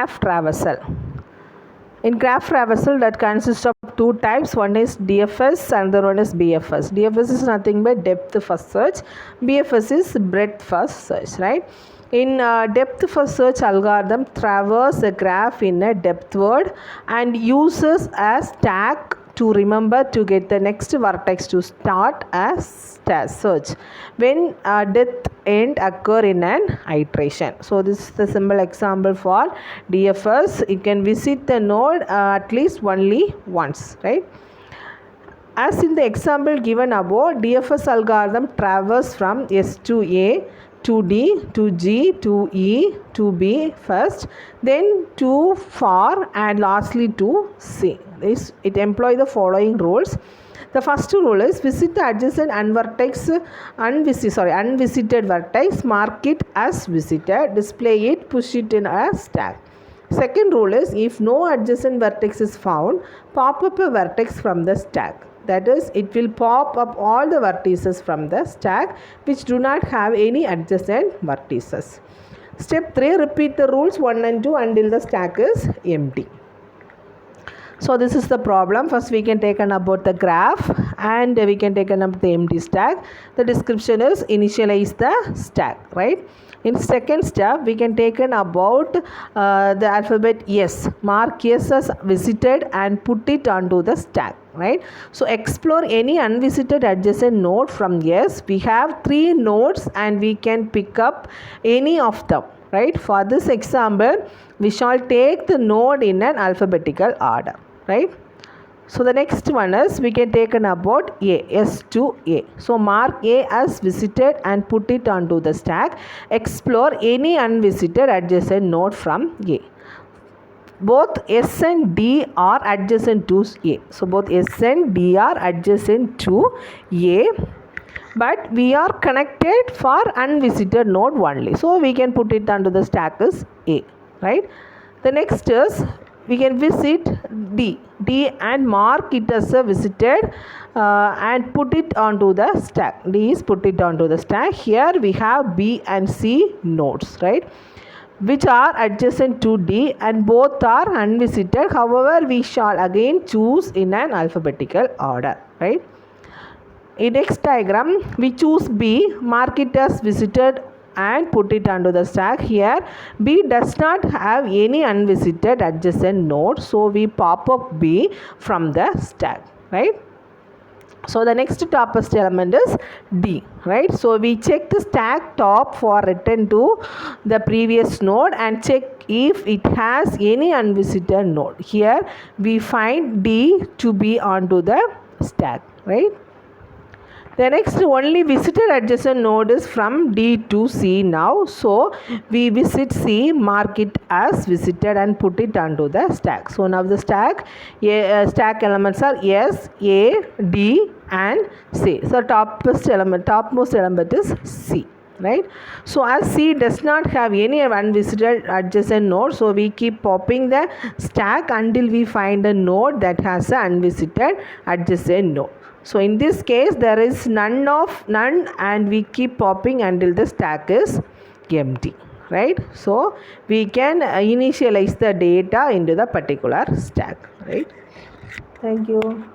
graph traversal. In graph traversal, that consists of two types. One is DFS and the other one is BFS. DFS is nothing but depth first search. BFS is breadth first search, right? In depth first search algorithm, traverse a graph in a depthward and uses a stack to remember to get the next vertex to start as search when depth end occur in an iteration. So this is the simple example for DFS. You can visit the node at least only once, right? As in the example given above, DFS algorithm traverse from S to A to D to G to E to B first, then to far and lastly to C. It employs the following rules. The first rule is visit the adjacent unvisited vertex, mark it as visited, display it, push it in a stack. Second rule is if no adjacent vertex is found, pop up a vertex from the stack. That is, it will pop up all the vertices from the stack which do not have any adjacent vertices. Step 3, repeat the rules 1 and 2 until the stack is empty. So this is the problem. First we can take an about the graph and we can take an about the empty stack. The description is initialize the stack, right? In second step, we can take an about the alphabet S. Mark S as visited and put it onto the stack, right? So explore any unvisited adjacent node from S. We have 3 nodes and we can pick up any of them, right? For this example, we shall take the node in an alphabetical order, right? So the next one is we can take an about A, S to A. So mark A as visited and put it onto the stack. Explore any unvisited adjacent node from A. Both S and D are adjacent to A. So both S and D are adjacent to A. But we are connected for unvisited node only. So we can put it onto the stack as A, right? The next is we can visit D and mark it as a visited and put it onto the stack. D is put it onto the stack. Here we have B and C nodes, right, which are adjacent to D and both are unvisited. However, we shall again choose in an alphabetical order, right? In next diagram, we choose B, mark it as visited and put it onto the stack. Here B does not have any unvisited adjacent node, so we pop up B from the stack, right? So the next topmost element is D, right? So we check the stack top for return to the previous node and check if it has any unvisited node. Here we find D to be onto the stack, right? The next only visited adjacent node is from D to C now. So we visit C, mark it as visited and put it onto the stack. So now the stack elements are S, A, D and C. So topmost element is C, right? So as C does not have any unvisited adjacent node, so we keep popping the stack until we find a node that has an unvisited adjacent node. So in this case there is none and we keep popping until the stack is empty, right? So we can initialize the data into the particular stack, right? Thank you.